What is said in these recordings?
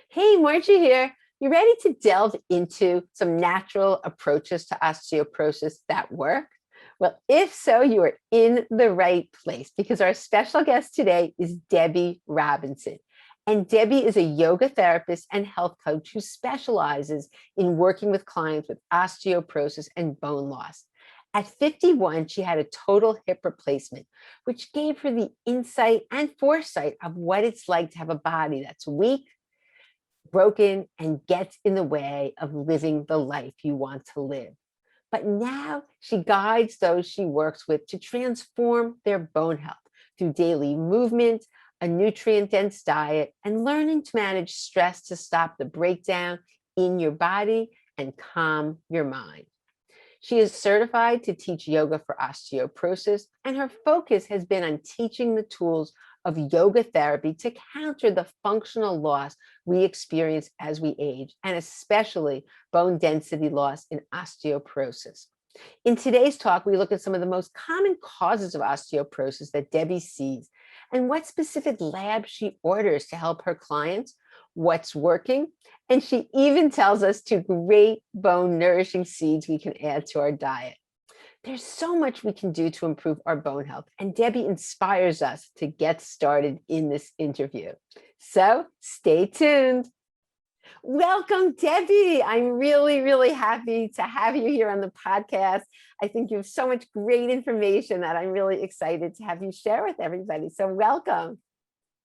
Hey, Margie here. You ready to delve into some natural approaches to osteoporosis that work? Well, if so, you are in the right place because our special guest today is Debi Robinson. And Debi is a yoga therapist and health coach who specializes in working with clients with osteoporosis and bone loss. At 51, she had a total hip replacement, which gave her the insight and foresight of what it's like to have a body that's weak, broken, and gets in the way of living the life you want to live. But now she guides those she works with to transform their bone health through daily movement, a nutrient dense diet, and learning to manage stress to stop the breakdown in your body and calm your mind. She is certified to teach yoga for osteoporosis, and her focus has been on teaching the tools of yoga therapy to counter the functional loss we experience as we age, and especially bone density loss in osteoporosis. In today's talk, we look at some of the most common causes of osteoporosis that Debi sees and what specific labs she orders to help her clients, what's working, and she even tells us two great bone nourishing seeds we can add to our diet. There's so much we can do to improve our bone health, and Debi inspires us to get started in this interview. So stay tuned. Welcome, Debi. I'm really, really happy to have you here on the podcast. I think you have so much great information that I'm really excited to have you share with everybody. So welcome.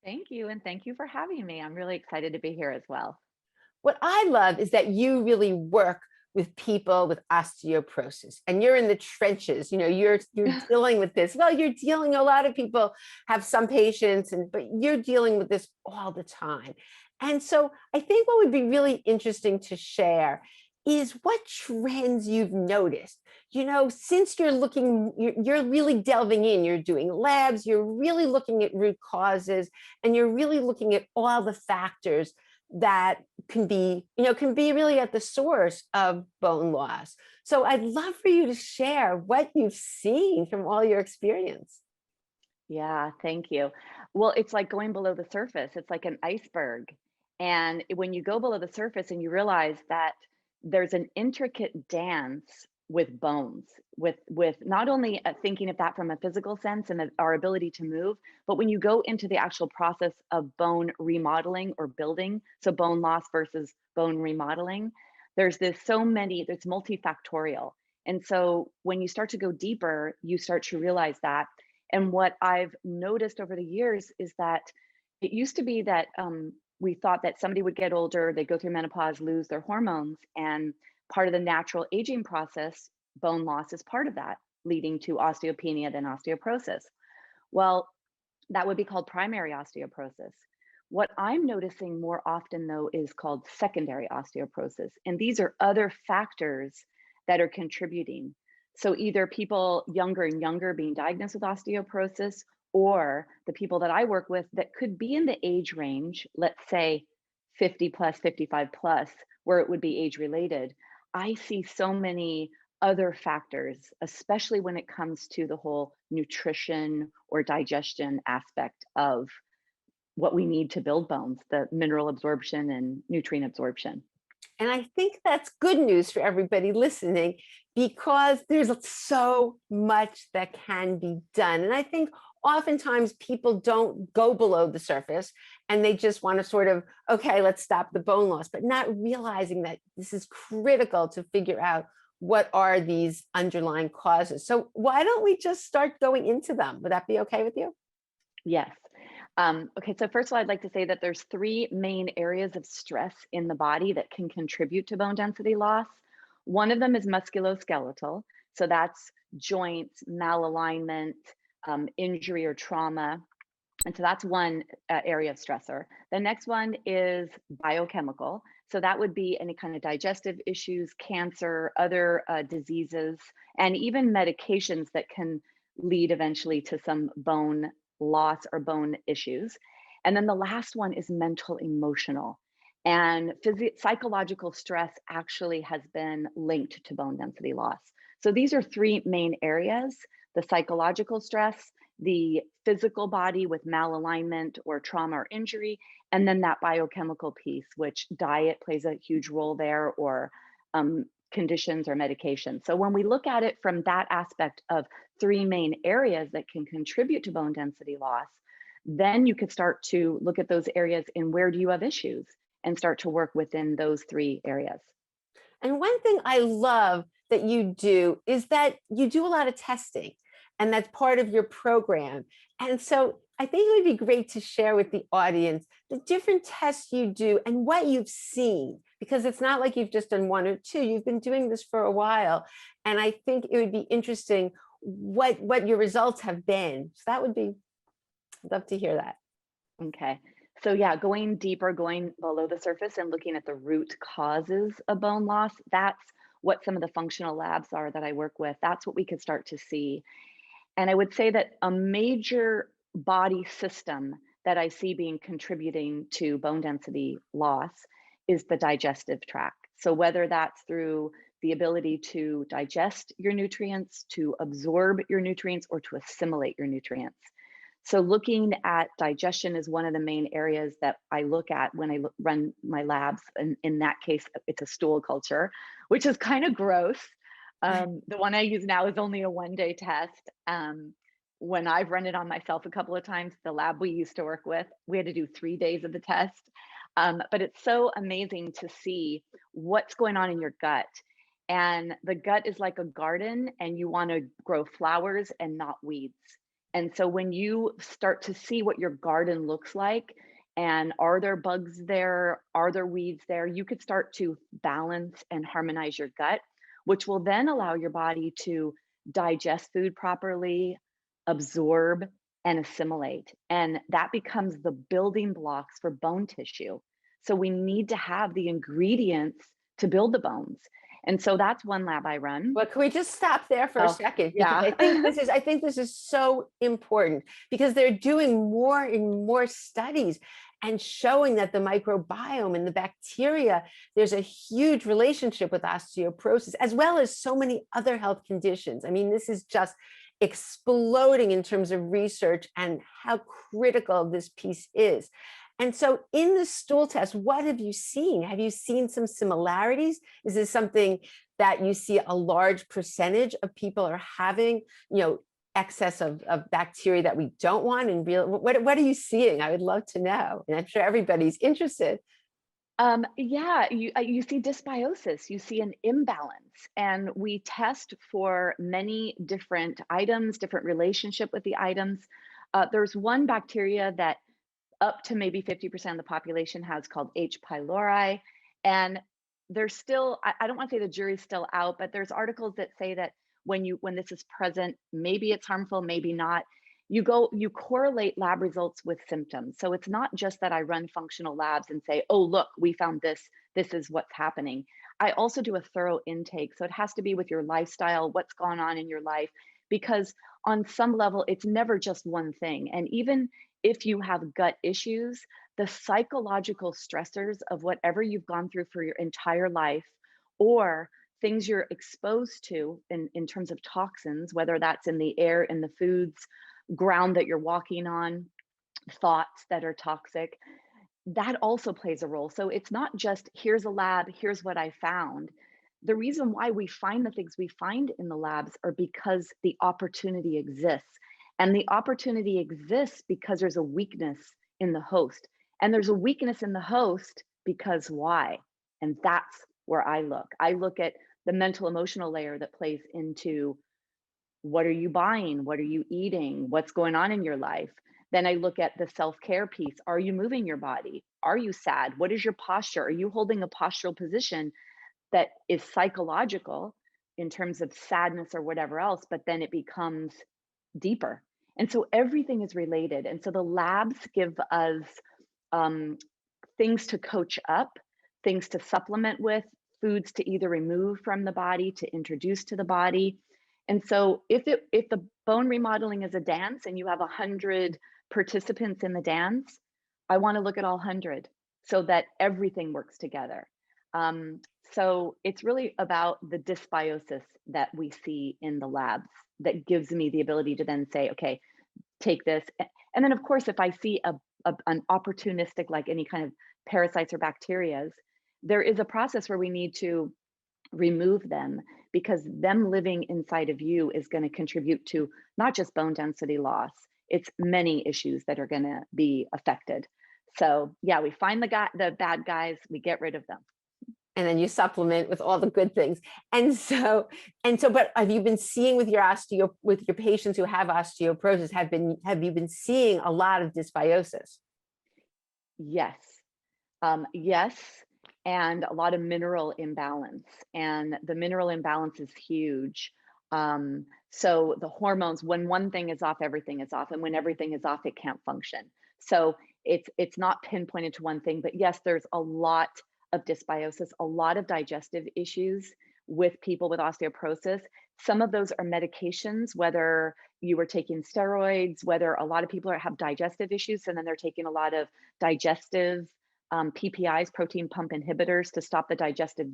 Thank you. And thank you for having me. I'm really excited to be here as well. What I love is that you really work with people with osteoporosis and you're in the trenches. You're dealing with this. Well, you're dealing, a lot of people have some patients, but you're dealing with this all the time. And so I think what would be really interesting to share is what trends you've noticed. Since you're really delving in, you're doing labs, you're really looking at root causes, and you're really looking at all the factors that can be really at the source of bone loss. So I'd love for you to share what you've seen from all your experience. Yeah, thank you. Well, it's like going below the surface. It's like an iceberg. And when you go below the surface and you realize that there's an intricate dance with bones, with not only thinking of that from a physical sense and our ability to move, but when you go into the actual process of bone remodeling or building, so bone loss versus bone remodeling, there's multifactorial. And so when you start to go deeper, you start to realize that. And what I've noticed over the years is that it used to be that we thought that somebody would get older, they go through menopause, lose their hormones, and part of the natural aging process, bone loss is part of that, leading to osteopenia, then osteoporosis. Well, that would be called primary osteoporosis. What I'm noticing more often, though, is called secondary osteoporosis. And these are other factors that are contributing. So either people younger and younger being diagnosed with osteoporosis, or the people that I work with that could be in the age range, let's say 50 plus, 55 plus, where it would be age related. I see so many other factors, especially when it comes to the whole nutrition or digestion aspect of what we need to build bones, the mineral absorption and nutrient absorption. And I think that's good news for everybody listening because there's so much that can be done. And I think oftentimes people don't go below the surface and they just want to sort of, okay, let's stop the bone loss, but not realizing that this is critical to figure out what are these underlying causes. So why don't we just start going into them? Would that be okay with you? Yes. Okay, so first of all, I'd like to say that there's three main areas of stress in the body that can contribute to bone density loss. One of them is musculoskeletal. So that's joints, malalignment, injury or trauma. And so that's one area of stressor. The next one is biochemical. So that would be any kind of digestive issues, cancer, other diseases, and even medications that can lead eventually to some bone loss or bone issues. And then the last one is mental emotional. And psychological stress actually has been linked to bone density loss. So these are three main areas: the psychological stress, the physical body with malalignment or trauma or injury, and then that biochemical piece, which diet plays a huge role there, or conditions or medication. So when we look at it from that aspect of three main areas that can contribute to bone density loss, then you could start to look at those areas and where do you have issues and start to work within those three areas. And one thing I love that you do is that you do a lot of testing, and that's part of your program. And so I think it would be great to share with the audience the different tests you do and what you've seen, because it's not like you've just done one or two. You've been doing this for a while. And I think it would be interesting what your results have been. So that would be, I'd love to hear that. Okay. So yeah, going deeper, going below the surface and looking at the root causes of bone loss, that's what some of the functional labs are that I work with. That's what we could start to see. And I would say that a major body system that I see being contributing to bone density loss is the digestive tract. So whether that's through the ability to digest your nutrients, to absorb your nutrients, or to assimilate your nutrients. So looking at digestion is one of the main areas that I look at when I run my labs. And in that case, it's a stool culture, which is kind of gross. The one I use now is only a 1-day test. When I've run it on myself a couple of times, the lab we used to work with, we had to do 3 days of the test. But it's so amazing to see what's going on in your gut. And the gut is like a garden, and you want to grow flowers and not weeds. And so when you start to see what your garden looks like, and are there bugs there? Are there weeds there? You could start to balance and harmonize your gut, which will then allow your body to digest food properly, absorb, and assimilate. And that becomes the building blocks for bone tissue. So we need to have the ingredients to build the bones. And so that's one lab I run. Well, can we just stop there for a Oh, second? Because yeah. I think this is so important, because they're doing more and more studies and showing that the microbiome and the bacteria, there's a huge relationship with osteoporosis, as well as so many other health conditions. I mean, this is just exploding in terms of research and how critical this piece is. And so in the stool test, what have you seen? Have you seen some similarities? Is this something that you see a large percentage of people are having, excess of bacteria that we don't want? And what are you seeing? I would love to know. And I'm sure everybody's interested. Yeah, you see dysbiosis, you see an imbalance, and we test for many different items, different relationship with the items. There's one bacteria that up to maybe 50% of the population has, called H. pylori. And there's still, I don't want to say the jury's still out, but there's articles that say that when this is present, maybe it's harmful, maybe not. You correlate lab results with symptoms. So it's not just that I run functional labs and say, oh, look, we found this is what's happening. I also do a thorough intake. So it has to be with your lifestyle, what's gone on in your life, because on some level, it's never just one thing. And even if you have gut issues, the psychological stressors of whatever you've gone through for your entire life, or things you're exposed to in terms of toxins, whether that's in the air, in the foods, ground that you're walking on, thoughts that are toxic, that also plays a role. So it's not just here's a lab, here's what I found. The reason why we find the things we find in the labs are because the opportunity exists. And the opportunity exists because there's a weakness in the host. And there's a weakness in the host because why? And that's where I look. I look at the mental emotional layer that plays into what are you buying? What are you eating? What's going on in your life? Then I look at the self-care piece. Are you moving your body? Are you sad? What is your posture? Are you holding a postural position that is psychological in terms of sadness or whatever else, but then it becomes deeper? And so everything is related. And so the labs give us things to coach up, things to supplement with, foods to either remove from the body, to introduce to the body. And so if the bone remodeling is a dance and you have 100 participants in the dance, I want to look at all 100 so that everything works together. So it's really about the dysbiosis that we see in the labs that gives me the ability to then say, okay, take this. And then of course, if I see an opportunistic, like any kind of parasites or bacterias, there is a process where we need to remove them, because them living inside of you is going to contribute to not just bone density loss, it's many issues that are going to be affected. So yeah, we find the bad guys, we get rid of them. And then you supplement with all the good things. But have you been seeing with your patients who have osteoporosis, have you been seeing a lot of dysbiosis? Yes. Yes, and a lot of mineral imbalance. And the mineral imbalance is huge. So the hormones, when one thing is off, everything is off. And when everything is off, it can't function. So it's not pinpointed to one thing, but yes, there's a lot of dysbiosis, a lot of digestive issues with people with osteoporosis. Some of those are medications, whether you were taking steroids, whether a lot of people have digestive issues, and then they're taking a lot of digestive PPIs, protein pump inhibitors, to stop the digestive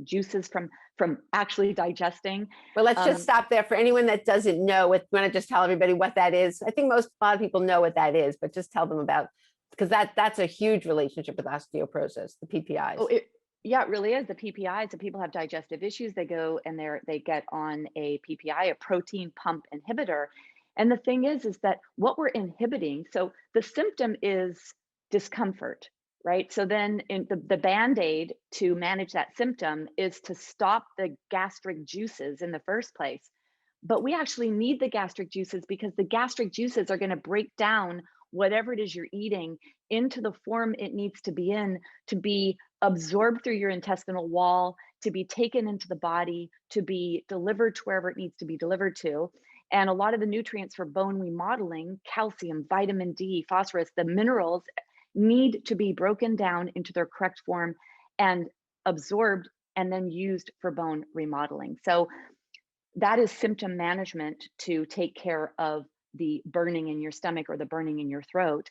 juices from actually digesting. Well, let's just stop there. For anyone that doesn't know, want to just tell everybody what that is. I think a lot of people know what that is, but just tell them about, because that's a huge relationship with osteoporosis, the PPIs. Oh, yeah, it really is. The PPIs, if people have digestive issues, they go and they get on a PPI, a protein pump inhibitor. And the thing is that what we're inhibiting, so the symptom is discomfort, right? So then the Band-Aid to manage that symptom is to stop the gastric juices in the first place. But we actually need the gastric juices, because the gastric juices are going to break down whatever it is you're eating into the form it needs to be in, to be absorbed through your intestinal wall, to be taken into the body, to be delivered to wherever it needs to be delivered to. And a lot of the nutrients for bone remodeling, calcium, vitamin D, phosphorus, the minerals, need to be broken down into their correct form and absorbed and then used for bone remodeling. So that is symptom management, to take care of the burning in your stomach or the burning in your throat.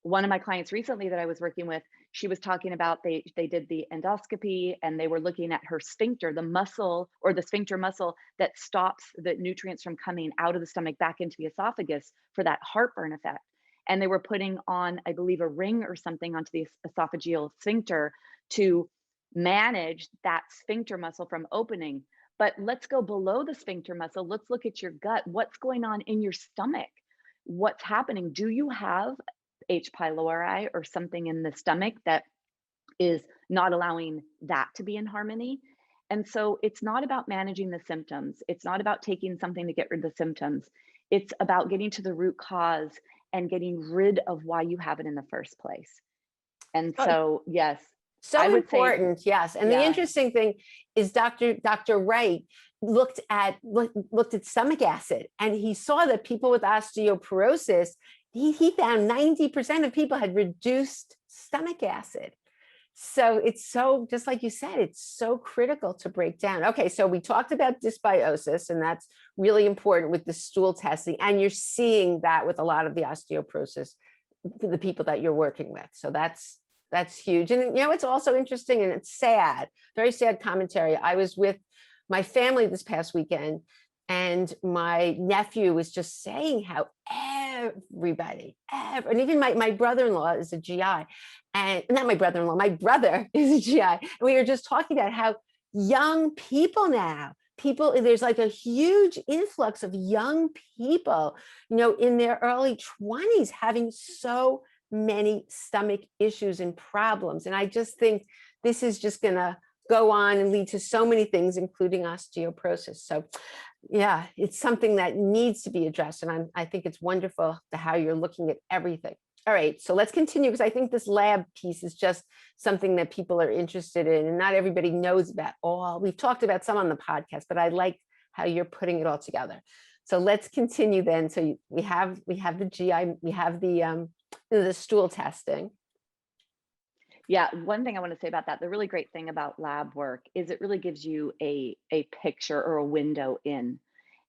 One of my clients recently that I was working with, she was talking about they did the endoscopy and they were looking at her sphincter, the muscle, or the sphincter muscle that stops the nutrients from coming out of the stomach back into the esophagus for that heartburn effect. And they were putting on, I believe, a ring or something onto the esophageal sphincter to manage that sphincter muscle from opening. But let's go below the sphincter muscle. Let's look at your gut. What's going on in your stomach? What's happening? Do you have H. pylori or something in the stomach that is not allowing that to be in harmony? And so it's not about managing the symptoms. It's not about taking something to get rid of the symptoms. It's about getting to the root cause and getting rid of why you have it in the first place. And so, yes. So important, yes. And the interesting thing is Dr. Wright looked at stomach acid, and he saw that people with osteoporosis, he found 90% of people had reduced stomach acid. So it's so, just like you said, it's so critical to break down. Okay, so we talked about dysbiosis, and that's really important with the stool testing, and you're seeing that with a lot of the osteoporosis, the people that you're working with. So that's huge. And it's also interesting, and it's sad, very sad commentary. I was with my family this past weekend, and my nephew was just saying how everybody, and even my brother-in-law is a GI, and not my brother-in-law, my brother is a GI. And we were just talking about how young people now, there's like a huge influx of young people, in their early 20s having so many stomach issues and problems. And I just think this is just going to go on and lead to so many things, including osteoporosis. So yeah, it's something that needs to be addressed. And I think it's wonderful how you're looking at everything. All right, so let's continue, because I think this lab piece is just something that people are interested in, and not everybody knows about all. We've talked about some on the podcast, but I like how you're putting it all together. So let's continue then. So we have the GI, we have the stool testing. Yeah, one thing I want to say about that, the really great thing about lab work is it really gives you a picture or a window in,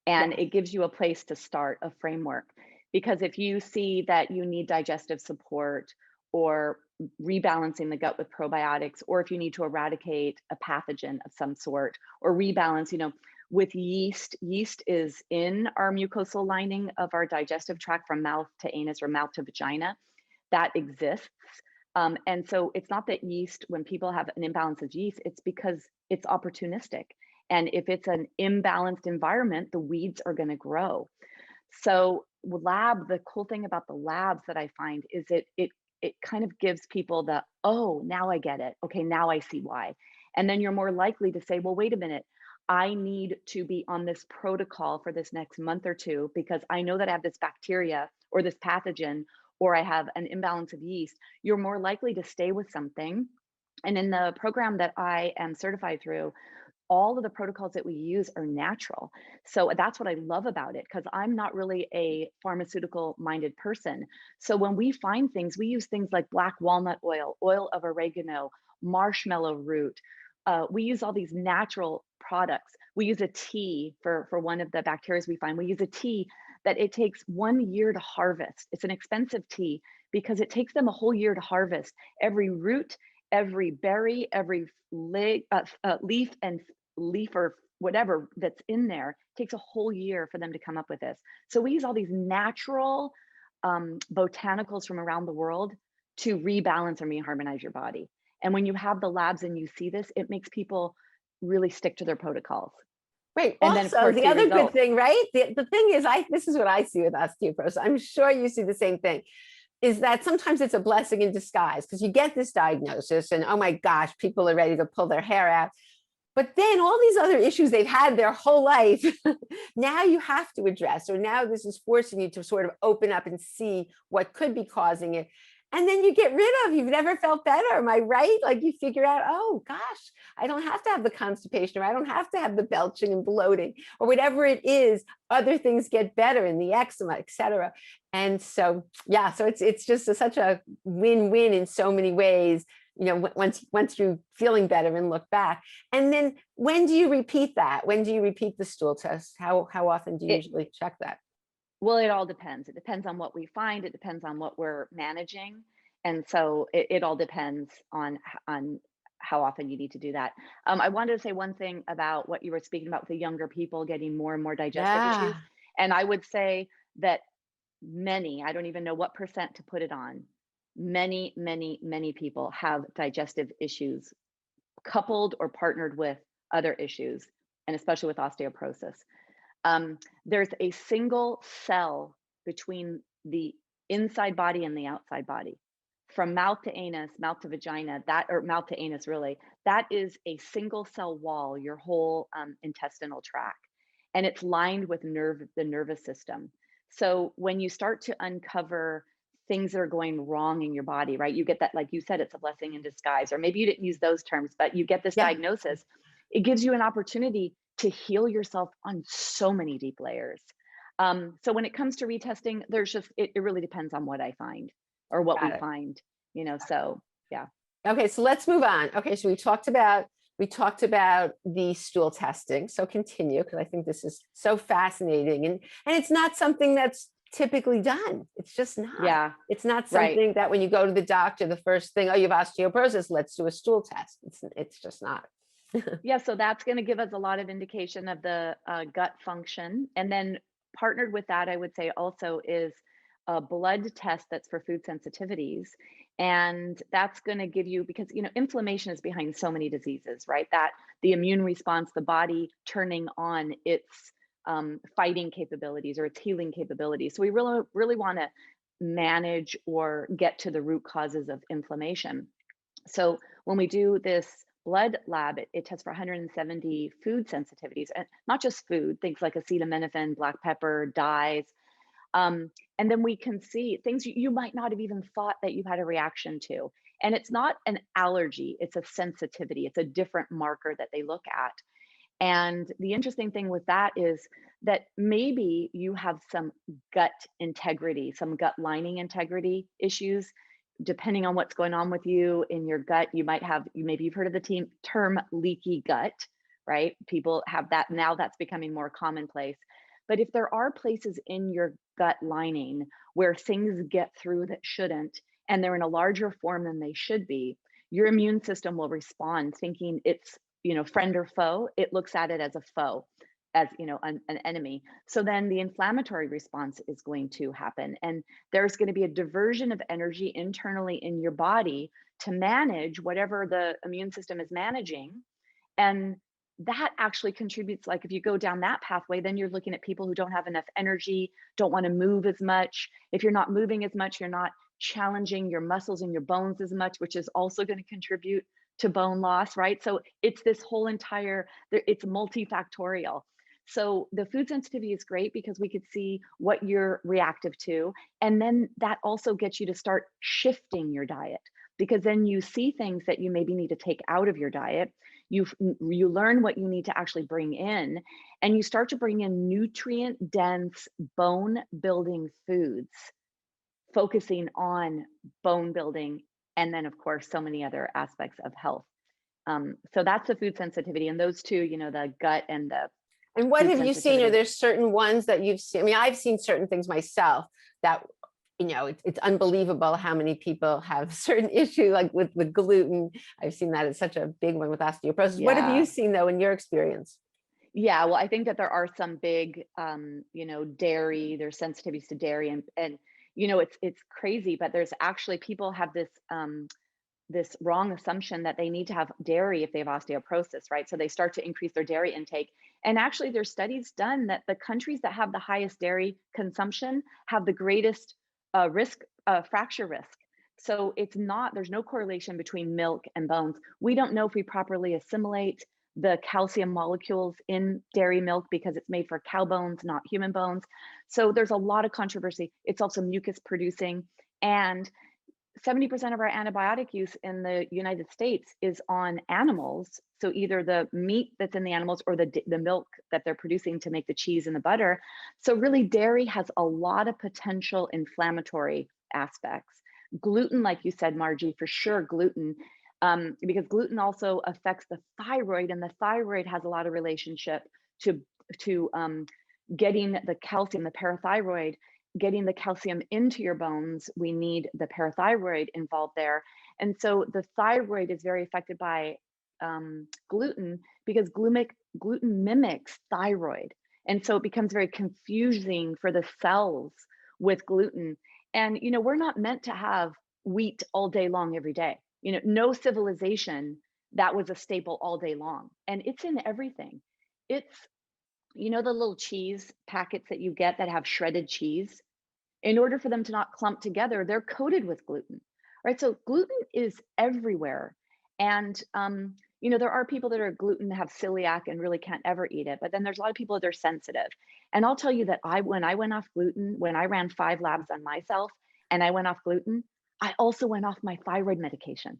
and it gives you a place to start, a framework. Because if you see that you need digestive support, or rebalancing the gut with probiotics, or if you need to eradicate a pathogen of some sort, or rebalance, with yeast. Yeast is in our mucosal lining of our digestive tract from mouth to anus or mouth to vagina. That exists. And so it's not that yeast, when people have an imbalance of yeast, it's because it's opportunistic. And if it's an imbalanced environment, the weeds are going to grow. So the cool thing about the labs that I find is it kind of gives people the, oh, now I get it. Okay, now I see why. And then you're more likely to say, well, wait a minute. I need to be on this protocol for this next month or two because I know that I have this bacteria or this pathogen, or I have an imbalance of yeast. You're more likely to stay with something. And in the program that I am certified through, all of the protocols that we use are natural. So that's what I love about it, because I'm not really a pharmaceutical minded person. So when we find things, we use things like black walnut oil, oil of oregano, marshmallow root. We use all these natural products. We use a tea for one of the bacteria we find. We use a tea that it takes 1 year to harvest. It's an expensive tea because it takes them a whole year to harvest every root, every berry, every leaf and leaf or whatever that's in there. It takes a whole year for them to come up with this. So we use all these natural botanicals from around the world to rebalance and reharmonize your body. And when you have the labs and you see this, it makes people really stick to their protocols. Right. And then of Also, course the see other good results. thing, right? The thing is, this is what I see with osteoporosis. I'm sure you see the same thing, is that sometimes it's a blessing in disguise because you get this diagnosis and, oh my gosh, people are ready to pull their hair out. But then all these other issues they've had their whole life, now you have to address, or now this is forcing you to sort of open up and see what could be causing it. And then you get rid of, you've never felt better. Am I right? Like you figure out, oh gosh, I don't have to have the constipation, or I don't have to have the belching and bloating, or whatever it is. Other things get better in the eczema, etc. And so, yeah, so it's just such a win-win in so many ways. Once you're feeling better and look back. And then when do you repeat that? When do you repeat the stool test? How often do you It, usually check that? well, it all depends. It depends on what we find. It depends on what we're managing. And so it all depends on how often you need to do that. I wanted to say one thing about what you were speaking about with the younger people getting more and more digestive issues. Yeah, And I would say that many, I don't even know what percent to put it on, many people have digestive issues coupled or partnered with other issues, and especially with osteoporosis. There's a single cell between the inside body and the outside body. From mouth to anus, mouth to vagina, or mouth to anus, really, that is a single cell wall, your whole intestinal tract. And it's lined with the nervous system. So when you start to uncover things that are going wrong in your body, right? You get that, like you said, it's a blessing in disguise, or maybe you didn't use those terms, but you get this yeah. diagnosis. It gives you an opportunity to heal yourself on so many deep layers. So when it comes to retesting, there's just, it really depends on what I find or what we Got it. find, so yeah. Okay, so let's move on. Okay, so we talked about the stool testing. So continue, because I think this is so fascinating, and it's not something that's typically done. It's just not. Yeah, It's not right. something that when you go to the doctor, the first thing, oh, you have osteoporosis, let's do a stool test. It's just not. Yeah, so that's going to give us a lot of indication of the gut function. And then partnered with that, I would say also is a blood test that's for food sensitivities. And that's going to give you, because, inflammation is behind so many diseases, right? That the immune response, the body turning on its fighting capabilities or its healing capabilities. So we really, really want to manage or get to the root causes of inflammation. So when we do this blood lab, it tests for 170 food sensitivities, and not just food, things like acetaminophen, black pepper, dyes. And then we can see things you might not have even thought that you had a reaction to. And it's not an allergy, it's a sensitivity. It's a different marker that they look at. And the interesting thing with that is that maybe you have some gut integrity, some gut lining integrity issues. Depending on what's going on with you in your gut, maybe you've heard of the term leaky gut, right? People have that now, that's becoming more commonplace. But if there are places in your gut lining where things get through that shouldn't, and they're in a larger form than they should be, your immune system will respond thinking it's, friend or foe. It looks at it as a foe. as an enemy. So then the inflammatory response is going to happen, and there's going to be a diversion of energy internally in your body to manage whatever the immune system is managing. And that actually contributes, like if you go down that pathway, then you're looking at people who don't have enough energy, don't want to move as much. If you're not moving as much, you're not challenging your muscles and your bones as much, which is also going to contribute to bone loss, right? So it's this whole entire, it's multifactorial. So the food sensitivity is great because we could see what you're reactive to. And then that also gets you to start shifting your diet, because then you see things that you maybe need to take out of your diet. You learn what you need to actually bring in, and you start to bring in nutrient dense bone building foods, focusing on bone building. And then of course, so many other aspects of health. So that's the food sensitivity, and those two, the gut and the And what food have you seen? Are sensitivity. there certain ones that you've seen? I mean, I've seen certain things myself that, it's unbelievable how many people have certain issue, like with gluten. I've seen that as such a big one with osteoporosis. What have you Yeah. seen though in your experience? Yeah, well, I think that there are some big, dairy. There's sensitivities to dairy, and it's crazy, but there's actually people have this wrong assumption that they need to have dairy if they have osteoporosis, right? So they start to increase their dairy intake, and actually, there's studies done that the countries that have the highest dairy consumption have the greatest fracture risk. So there's no correlation between milk and bones. We don't know if we properly assimilate the calcium molecules in dairy milk because it's made for cow bones, not human bones. So there's a lot of controversy. It's also mucus producing, and 70% of our antibiotic use in the United States is on animals. So either the meat that's in the animals or the milk that they're producing to make the cheese and the butter. So really, dairy has a lot of potential inflammatory aspects. Gluten, like you said, Margie, for sure, gluten, because gluten also affects the thyroid, and the thyroid has a lot of relationship to getting the calcium, the parathyroid, getting the calcium into your bones. We need the parathyroid involved there. And so the thyroid is very affected by gluten, because gluten mimics thyroid. And so it becomes very confusing for the cells with gluten. And, we're not meant to have wheat all day long every day. No civilization that was a staple all day long. And it's in everything. It's, the little cheese packets that you get that have shredded cheese. In order for them to not clump together, they're coated with gluten, right? So gluten is everywhere. And, there are people that are gluten, have celiac and really can't ever eat it. But then there's a lot of people that are sensitive. And I'll tell you that when I went off gluten, when I ran 5 labs on myself and I went off gluten, I also went off my thyroid medication.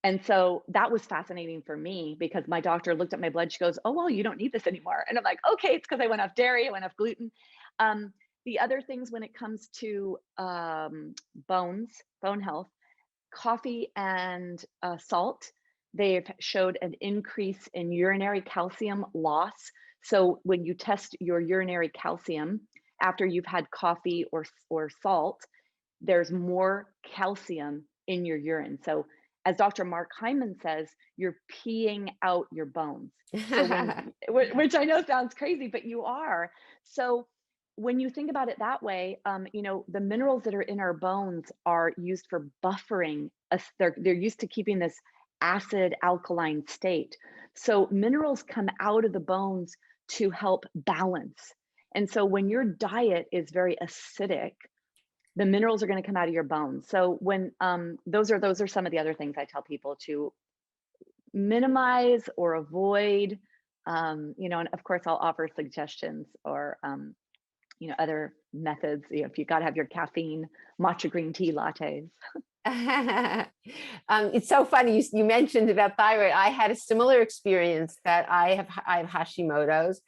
And so that was fascinating for me, because my doctor looked at my blood. She goes, "Oh, well, you don't need this anymore." And I'm like, okay, it's because I went off dairy, I went off gluten. The other things when it comes to bone health, coffee and salt, they've showed an increase in urinary calcium loss. So when you test your urinary calcium after you've had coffee or salt, there's more calcium in your urine. So as Dr. Mark Hyman says, you're peeing out your bones. So which I know sounds crazy, but you are. So when you think about it that way, the minerals that are in our bones are used for buffering us. They're used to keeping this acid alkaline state. So minerals come out of the bones to help balance. And so when your diet is very acidic, the minerals are going to come out of your bones. So when those are some of the other things I tell people to minimize or avoid. And of course I'll offer suggestions or other methods. If you got to have your caffeine matcha green tea lattes. It's so funny you mentioned about thyroid. I had a similar experience that I have Hashimoto's.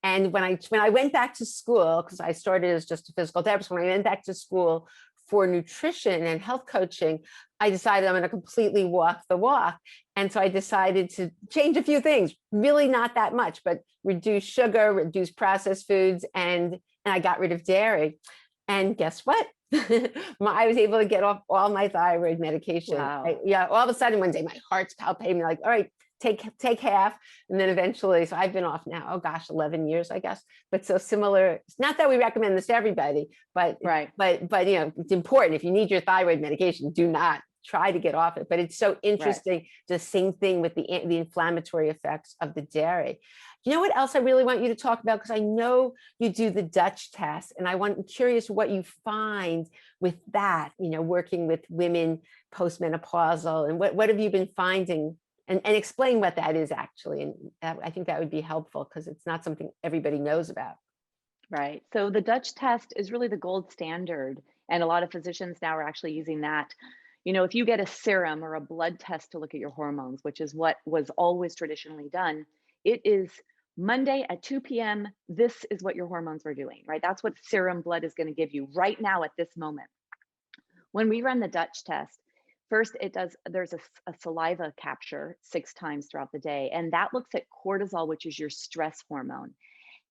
And when I went back to school, because I started as just a physical therapist, when I went back to school for nutrition and health coaching, I decided I'm going to completely walk the walk. And so I decided to change a few things, really not that much, but reduce sugar, reduce processed foods, and I got rid of dairy. And guess what? I was able to get off all my thyroid medication. Wow. All of a sudden one day my heart's palpitating, like, all right, take half, and then eventually, so I've been off now, oh gosh, 11 years, I guess. But so similar, it's not that we recommend this to everybody, but Right. it's important. If you need your thyroid medication, do not try to get off it. But it's so Right. interesting, the same thing with the inflammatory effects of the dairy. You know what else I really want you to talk about? Because I know you do the Dutch test, and I'm curious what you find with that, working with women postmenopausal, and what have you been finding, and explain what that is actually. And I think that would be helpful because it's not something everybody knows about. Right. So the Dutch test is really the gold standard, and a lot of physicians now are actually using that. If you get a serum or a blood test to look at your hormones, which is what was always traditionally done, it is Monday at 2 p.m. This is what your hormones were doing, right? That's what serum blood is going to give you right now at this moment. When we run the Dutch test, first there's a saliva capture 6 times throughout the day, and that looks at cortisol, which is your stress hormone.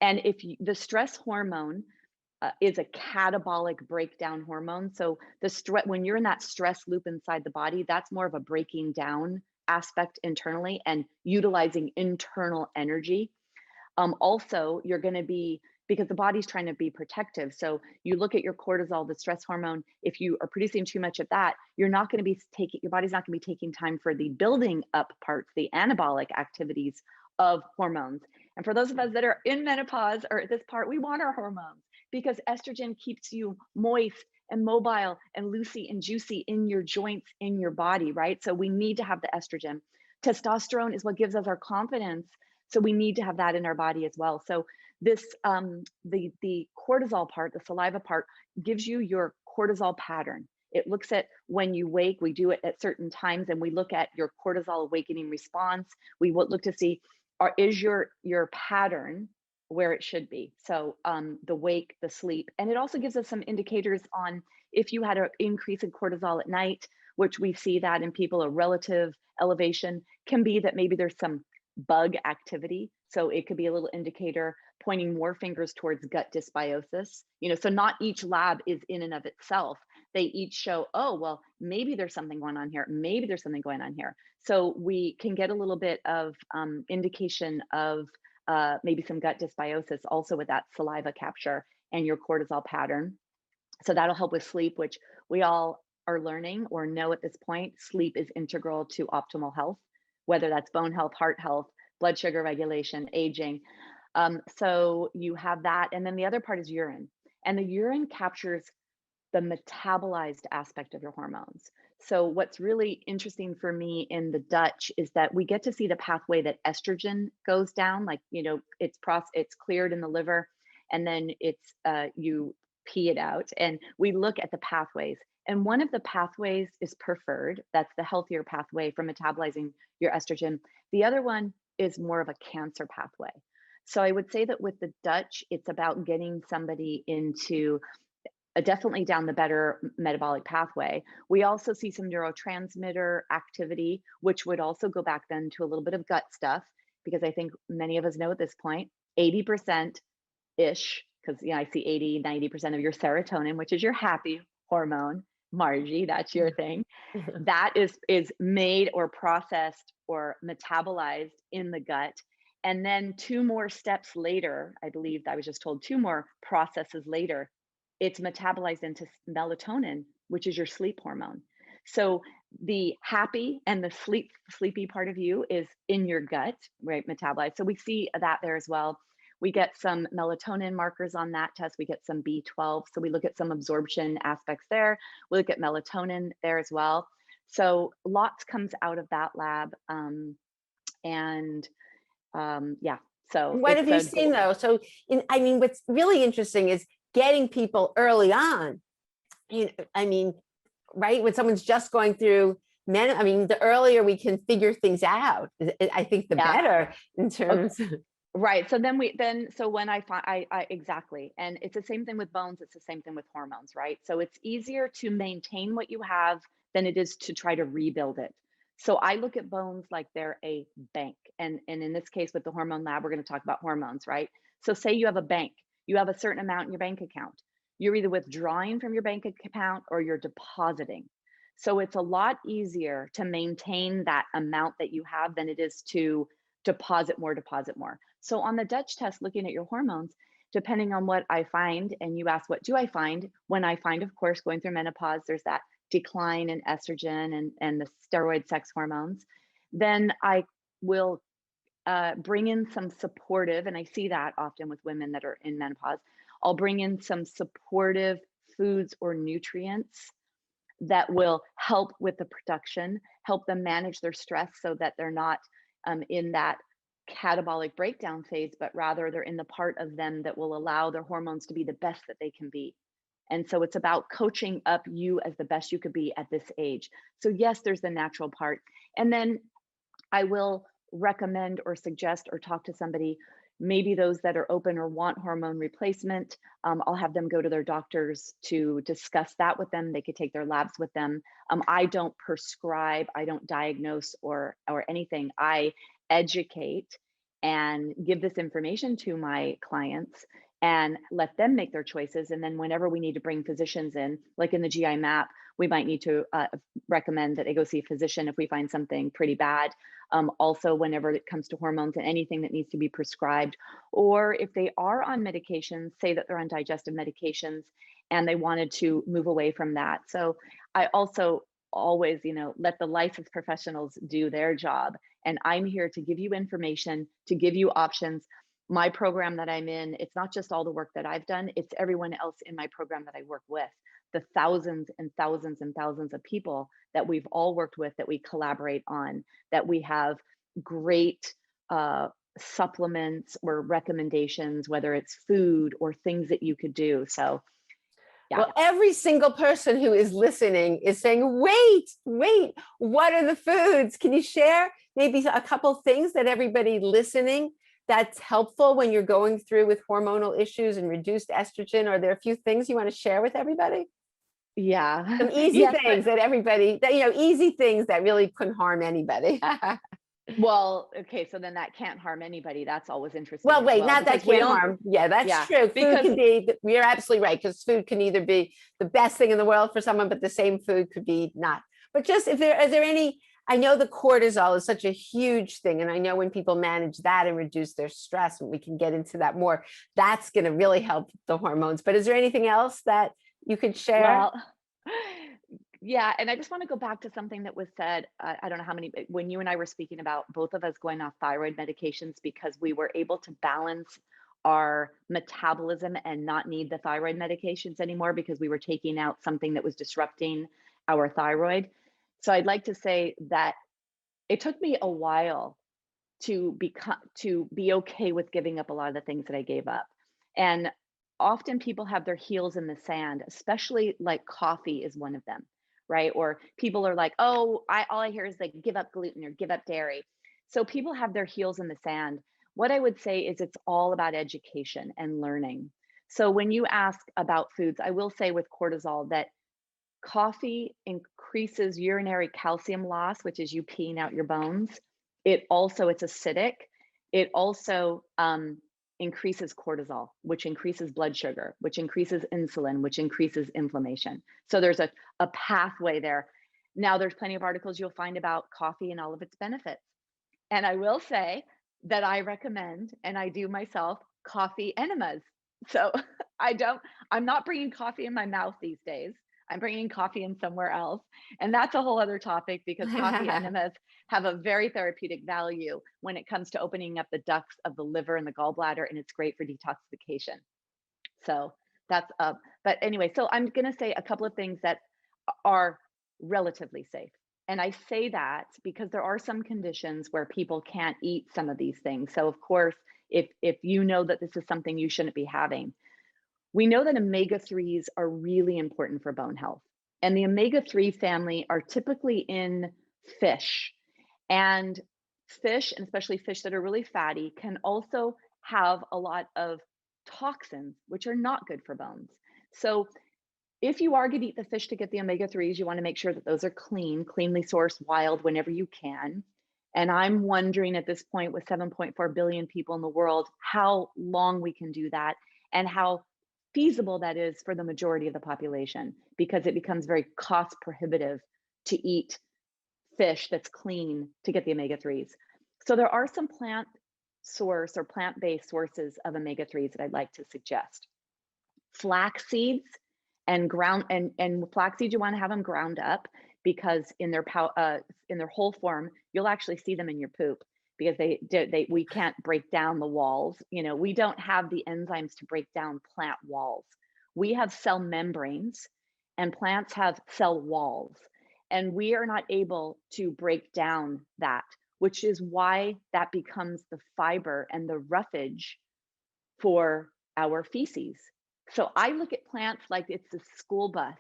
And the stress hormone is a catabolic breakdown hormone. So when you're in that stress loop inside the body, that's more of a breaking down aspect internally and utilizing internal energy. Also, you're going to be, because the body's trying to be protective. So you look at your cortisol, the stress hormone. If you are producing too much of that, your body's not going to be taking time for the building up parts, the anabolic activities of hormones. And for those of us that are in menopause or at this part, we want our hormones because estrogen keeps you moist and mobile and loosey and juicy in your joints, in your body, right? So we need to have the estrogen. Testosterone is what gives us our confidence. So we need to have that in our body as well. So this, the cortisol part, the saliva part, gives you your cortisol pattern. It looks at when you wake, we do it at certain times, and we look at your cortisol awakening response. We will look to see, is your pattern where it should be? So the wake, the sleep, and it also gives us some indicators on if you had an increase in cortisol at night, which we see that in people, a relative elevation can be that maybe there's some bug activity. So it could be a little indicator pointing more fingers towards gut dysbiosis. So not each lab is in and of itself. They each show, oh, well, maybe there's something going on here. Maybe there's something going on here. So we can get a little bit of indication of maybe some gut dysbiosis also with that saliva capture and your cortisol pattern. So that'll help with sleep, which we all are learning or know at this point. Sleep is integral to optimal health, whether that's bone health, heart health, blood sugar regulation, aging. So you have that. And then the other part is urine. And the urine captures the metabolized aspect of your hormones. So what's really interesting for me in the Dutch is that we get to see the pathway that estrogen goes down. Like, it's cleared in the liver, and then you pee it out. And we look at the pathways. And one of the pathways is preferred. That's the healthier pathway for metabolizing your estrogen. The other one is more of a cancer pathway. So I would say that with the Dutch, it's about getting somebody into definitely down the better metabolic pathway. We also see some neurotransmitter activity, which would also go back then to a little bit of gut stuff, because I think many of us know at this point, 80% ish, because I see 80-90% of your serotonin, which is your happy hormone. Margie, that's your thing. That is made or processed or metabolized in the gut. And then 2 more steps later, I believe I was just told 2 more processes later, it's metabolized into melatonin, which is your sleep hormone. So the happy and the sleepy part of you is in your gut, right? Metabolized. So we see that there as well. We get some melatonin markers on that test. We get some B12. So we look at some absorption aspects there. We look at melatonin there as well. So lots comes out of that lab. Yeah, so What have you seen though? So, what's really interesting is getting people early on. Right, when someone's just going through the earlier we can figure things out, I think the better in terms. Okay. Right. So so when I find, I exactly. And it's the same thing with bones. It's the same thing with hormones, right? So it's easier to maintain what you have than it is to try to rebuild it. So I look at bones like they're a bank. And in this case, with the hormone lab, we're going to talk about hormones, right? So say you have a bank, you have a certain amount in your bank account. You're either withdrawing from your bank account or you're depositing. So it's a lot easier to maintain that amount that you have than it is to deposit more, deposit more. So on the Dutch test, looking at your hormones, depending on what I find, and you ask, what do I find? When I find, of course, going through menopause, there's that decline in estrogen and the steroid sex hormones, then I will bring in some supportive, and I see that often with women that are in menopause. I'll bring in some supportive foods or nutrients that will help with the production, help them manage their stress so that they're not in that catabolic breakdown phase, but rather they're in the part of them that will allow their hormones to be the best that they can be. And so it's about coaching up you as the best you could be at this age. So, yes, there's the natural part. And then I will recommend or suggest or talk to somebody, maybe those that are open or want hormone replacement. I'll have them go to their doctors to discuss that with them. They could take their labs with them. I don't prescribe, I don't diagnose or anything. I educate and give this information to my clients and let them make their choices. And then whenever we need to bring physicians in, like in the GI map, we might need to recommend that they go see a physician if we find something pretty bad. Also, whenever it comes to hormones and anything that needs to be prescribed, or if they are on medications, say that they're on digestive medications and they wanted to move away from that. So I also always, let the licensed professionals do their job. And I'm here to give you information, to give you options. My program that I'm in, it's not just all the work that I've done, it's everyone else in my program that I work with, the thousands and thousands and thousands of people that we've all worked with, that we collaborate on, that we have great supplements or recommendations, whether it's food or things that you could do. So yeah. Well, every single person who is listening is saying, wait, what are the foods? Can you share maybe a couple things that everybody listening that's helpful when you're going through with hormonal issues and reduced estrogen? Are there a few things you want to share with everybody? Yeah. Some easy Yes, things that everybody, easy things that really couldn't harm anybody. well, okay, so then that can't harm anybody. That's always interesting. Well, as wait, well, not that because we can't don't. harm. Yeah, that's Yeah, true. Food because can be, you're absolutely right, because food can either be the best thing in the world for someone, but the same food could be not. But just is there any, I know the cortisol is such a huge thing. And I know when people manage that and reduce their stress, and we can get into that more, that's going to really help the hormones. But is there anything else that you could share? well, yeah, and I just want to go back to something that was said. I don't know how many, when you and I were speaking about both of us going off thyroid medications because we were able to balance our metabolism and not need the thyroid medications anymore because we were taking out something that was disrupting our thyroid. So I'd like to say that it took me a while to be okay with giving up a lot of the things that I gave up. And often people have their heels in the sand, especially like coffee is one of them, right? Or people are like, "Oh, all I hear is like give up gluten or give up dairy." So people have their heels in the sand. What I would say is it's all about education and learning. So when you ask about foods, I will say with cortisol that coffee increases urinary calcium loss, which is you peeing out your bones. It's acidic. It also increases cortisol, which increases blood sugar, which increases insulin, which increases inflammation. So there's a pathway there. Now, there's plenty of articles you'll find about coffee and all of its benefits. And I will say that I recommend, and I do myself, coffee enemas. So I'm not bringing coffee in my mouth these days. I'm bringing coffee in somewhere else. And that's a whole other topic because coffee enemas have a very therapeutic value when it comes to opening up the ducts of the liver and the gallbladder, and it's great for detoxification. So that's but anyway, so I'm going to say a couple of things that are relatively safe. And I say that because there are some conditions where people can't eat some of these things. So of course, if you know that this is something you shouldn't be having, we know that omega-3s are really important for bone health. And the omega-3 family are typically in fish. And fish, and especially fish that are really fatty, can also have a lot of toxins, which are not good for bones. So if you are going to eat the fish to get the omega-3s, you want to make sure that those are cleanly sourced, wild, whenever you can. And I'm wondering at this point, with 7.4 billion people in the world, how long we can do that and how feasible that is for the majority of the population, because it becomes very cost prohibitive to eat fish that's clean to get the omega-3s. So there are some plant source or plant-based sources of omega-3s that I'd like to suggest. Flax seeds and flax seeds, you want to have them ground up, because in their whole form, you'll actually see them in your poop, because we can't break down the walls. We don't have the enzymes to break down plant walls. We have cell membranes, and plants have cell walls, and we are not able to break down that, which is why that becomes the fiber and the roughage for our feces. So I look at plants like it's a school bus.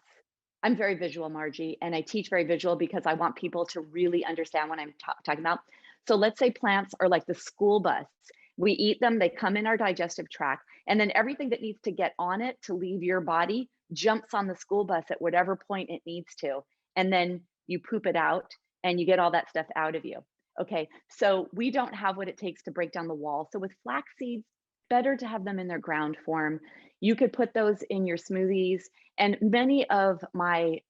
I'm very visual, Margie, and I teach very visual because I want people to really understand what I'm talking about. So let's say plants are like the school bus. We eat them, they come in our digestive tract, and then everything that needs to get on it to leave your body jumps on the school bus at whatever point it needs to. And then you poop it out and you get all that stuff out of you. Okay, so we don't have what it takes to break down the wall. So with flax seeds, better to have them in their ground form. You could put those in your smoothies, and many of my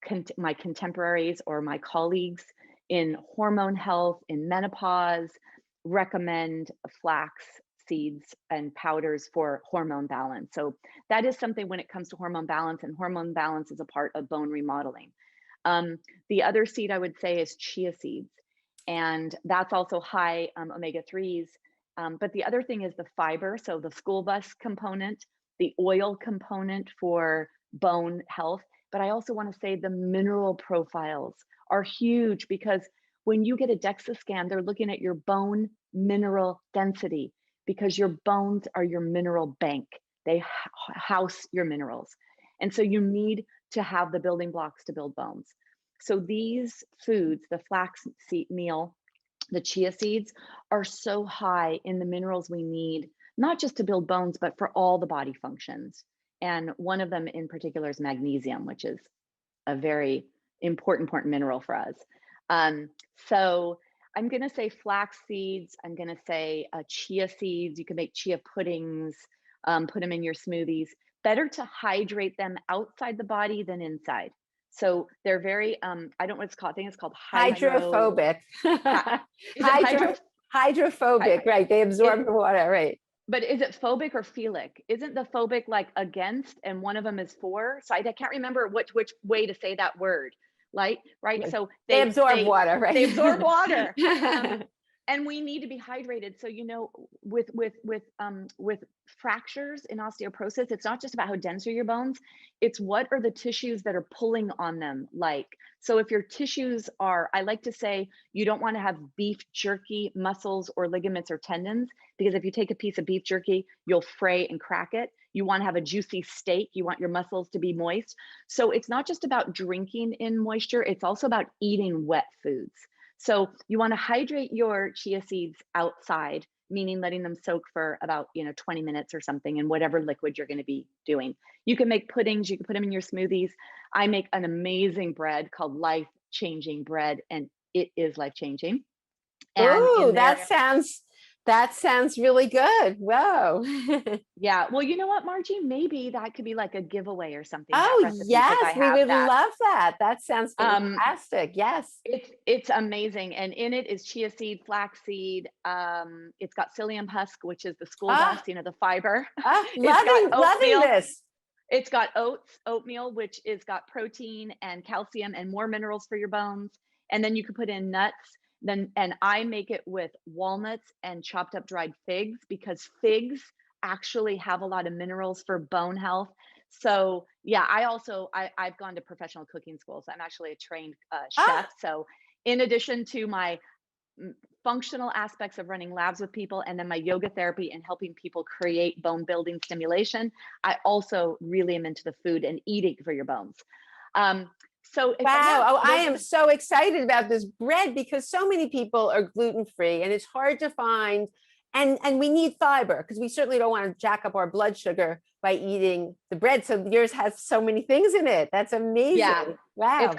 contemporaries or my colleagues in hormone health, in menopause, recommend flax seeds and powders for hormone balance. So that is something when it comes to hormone balance, and hormone balance is a part of bone remodeling. The other seed I would say is chia seeds, and that's also high omega-3s. But the other thing is the fiber, so the school bus component, the oil component for bone health. But I also want to say the mineral profiles are huge, because when you get a DEXA scan, they're looking at your bone mineral density, because your bones are your mineral bank. They house your minerals. And so you need to have the building blocks to build bones. So these foods, the flax seed meal, the chia seeds, are so high in the minerals we need, not just to build bones, but for all the body functions. And one of them in particular is magnesium, which is a very important mineral for us. So I'm going to say flax seeds. I'm going to say chia seeds. You can make chia puddings, put them in your smoothies. Better to hydrate them outside the body than inside. So they're very, I don't know what it's called. I think it's called hydrophobic. Hydrophobic, Hydrophobic, right? They absorb the water, right? But is it phobic or philic? Isn't the phobic like against, and one of them is for? So I can't remember which way to say that word. Like, right? So they absorb water, right? They absorb water. And we need to be hydrated. So, with fractures in osteoporosis, it's not just about how dense are your bones, it's what are the tissues that are pulling on them like. So if your tissues are, I like to say, you don't want to have beef jerky muscles or ligaments or tendons, because if you take a piece of beef jerky, you'll fray and crack it. You want to have a juicy steak. You want your muscles to be moist. So it's not just about drinking in moisture, it's also about eating wet foods. So you want to hydrate your chia seeds outside, meaning letting them soak for about 20 minutes or something in whatever liquid you're going to be doing. You can make puddings, you can put them in your smoothies. I make an amazing bread called Life Changing Bread, and it is life changing. Oh, that sounds really good. Whoa. Yeah. Well, you know what, Margie? Maybe that could be like a giveaway or something. Oh, yes, we would love that. That sounds fantastic. Yes. It's amazing. And in it is chia seed, flax seed. It's got psyllium husk, which is the school bus, the fiber. Loving this. It's got oatmeal, which is got protein and calcium and more minerals for your bones. And then you could put in nuts. And I make it with walnuts and chopped up dried figs, because figs actually have a lot of minerals for bone health. So yeah, I've gone to professional cooking school. So I'm actually a trained chef. So in addition to my functional aspects of running labs with people, and then my yoga therapy and helping people create bone building stimulation, I also really am into the food and eating for your bones. Wow. I am so excited about this bread, because so many people are gluten-free and it's hard to find. And we need fiber, because we certainly don't want to jack up our blood sugar by eating the bread. So yours has so many things in it. That's amazing. Yeah. Wow. It's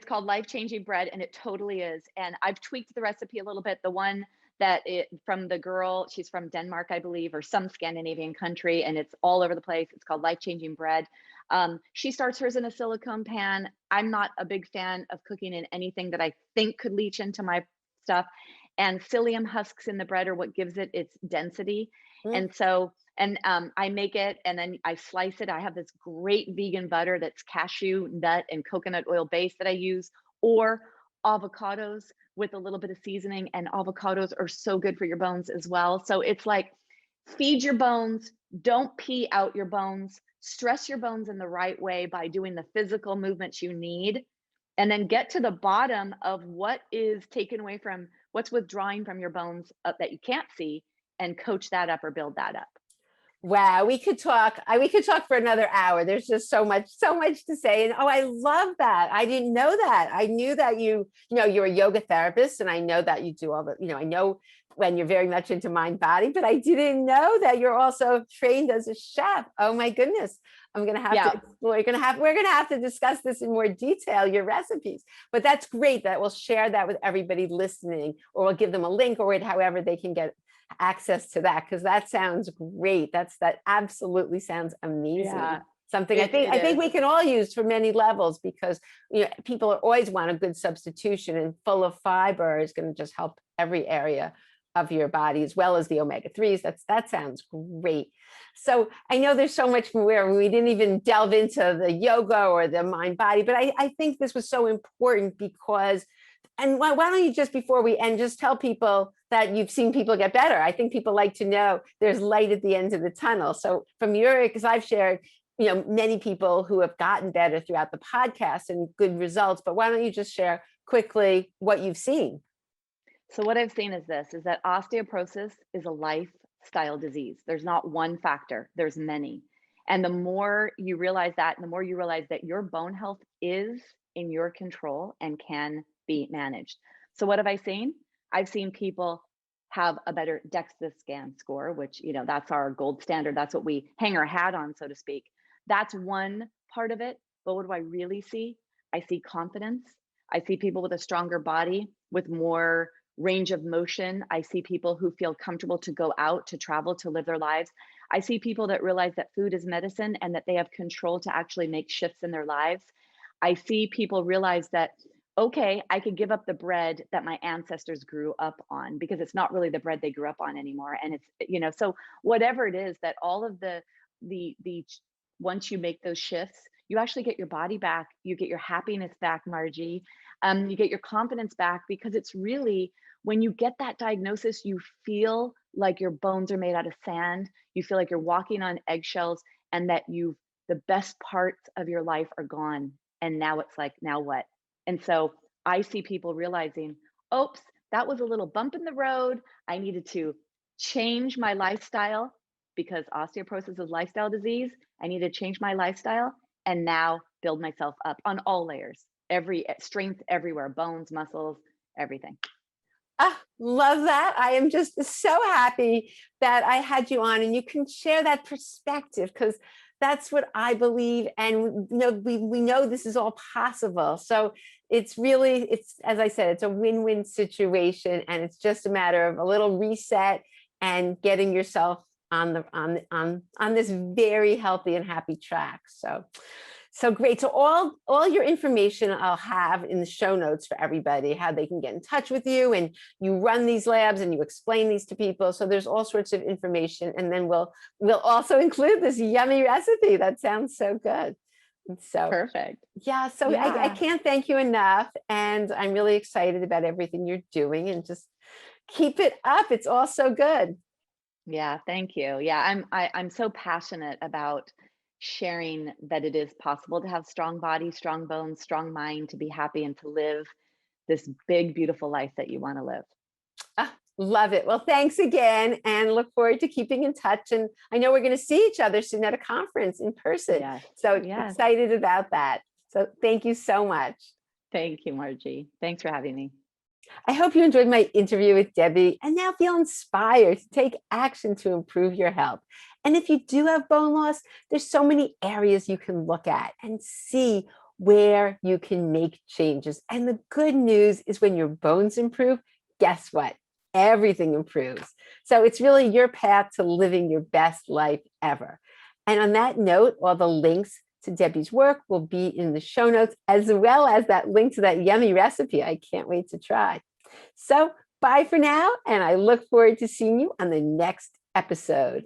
called Life Changing Bread, and it totally is. And I've tweaked the recipe a little bit. The one that it from the girl, she's from Denmark, I believe, or some Scandinavian country, and it's all over the place. It's called Life Changing Bread. She starts hers in a silicone pan. I'm not a big fan of cooking in anything that I think could leach into my stuff. And psyllium husks in the bread are what gives it its density. Mm. And so, I make it and then I slice it. I have this great vegan butter that's cashew, nut, and coconut oil based that I use, or avocados with a little bit of seasoning. And avocados are so good for your bones as well. So it's like, feed your bones, don't pee out your bones, stress your bones in the right way by doing the physical movements you need, and then get to the bottom of what is taken away from what's withdrawing from your bones that you can't see, and coach that up or build that up. Wow, we could talk. We could talk for another hour. There's just so much to say. And oh, I love that. I didn't know that. I knew that you're a yoga therapist, and I know that you do all the, I know when you're very much into mind body, but I didn't know that you're also trained as a chef. Oh my goodness. I'm gonna have to explore. We're gonna have to discuss this in more detail, your recipes. But that's great that we'll share that with everybody listening, or we'll give them a link, or however they can get access to that, because that sounds great. That absolutely sounds amazing. Yeah, Something I think we can all use for many levels, because people always want a good substitution, and full of fiber is going to just help every area of your body, as well as the omega-3s. That sounds great. So I know there's so much more. We didn't even delve into the yoga or the mind body, but I think this was so important because, and why don't you, just before we end, just tell people that you've seen people get better. I think people like to know there's light at the end of the tunnel. So from because I've shared, many people who have gotten better throughout the podcast and good results, but why don't you just share quickly what you've seen? So what I've seen is that osteoporosis is a lifestyle disease. There's not one factor, there's many. And the more you realize that, and the more you realize that your bone health is in your control and can be managed. So what have I seen? I've seen people have a better DEXA scan score, which, that's our gold standard. That's what we hang our hat on, so to speak. That's one part of it. But what do I really see? I see confidence. I see people with a stronger body, with more range of motion. I see people who feel comfortable to go out, to travel, to live their lives. I see people that realize that food is medicine and that they have control to actually make shifts in their lives. I see people realize that, okay, I could give up the bread that my ancestors grew up on, because it's not really the bread they grew up on anymore. And it's, so whatever it is, that all of the once you make those shifts, you actually get your body back, you get your happiness back, Margie. You get your confidence back, because it's really, when you get that diagnosis, you feel like your bones are made out of sand. You feel like you're walking on eggshells, and that the best parts of your life are gone. And now it's like, now what? And so I see people realizing, oops, that was a little bump in the road. I needed to change my lifestyle, because osteoporosis is a lifestyle disease. I need to change my lifestyle and now build myself up on all layers, every strength everywhere, bones, muscles, everything. Love that. I am just so happy that I had you on, and you can share that perspective, because that's what I believe. And we know this is all possible. So it's as I said, it's a win-win situation, and it's just a matter of a little reset and getting yourself on this very healthy and happy track. So great. So all your information I'll have in the show notes for everybody, how they can get in touch with you, and you run these labs and you explain these to people. So there's all sorts of information. And then we'll also include this yummy recipe. That sounds so good. So perfect. Yeah. So yeah. I can't thank you enough. And I'm really excited about everything you're doing, and just keep it up. It's all so good. Yeah, thank you. Yeah, I'm so passionate about sharing that it is possible to have strong body, strong bones, strong mind, to be happy and to live this big, beautiful life that you want to live. Love it. Well, thanks again, and look forward to keeping in touch. And I know we're going to see each other soon at a conference in person. Yes. So excited about that. So thank you so much. Thank you, Margie. Thanks for having me. I hope you enjoyed my interview with Debi, and now feel inspired to take action to improve your health. And if you do have bone loss, there's so many areas you can look at and see where you can make changes. And the good news is, when your bones improve, guess what? everything improves. So it's really your path to living your best life ever. And on that note, all the links to Debi's work will be in the show notes, as well as that link to that yummy recipe I can't wait to try. So bye for now, and I look forward to seeing you on the next episode.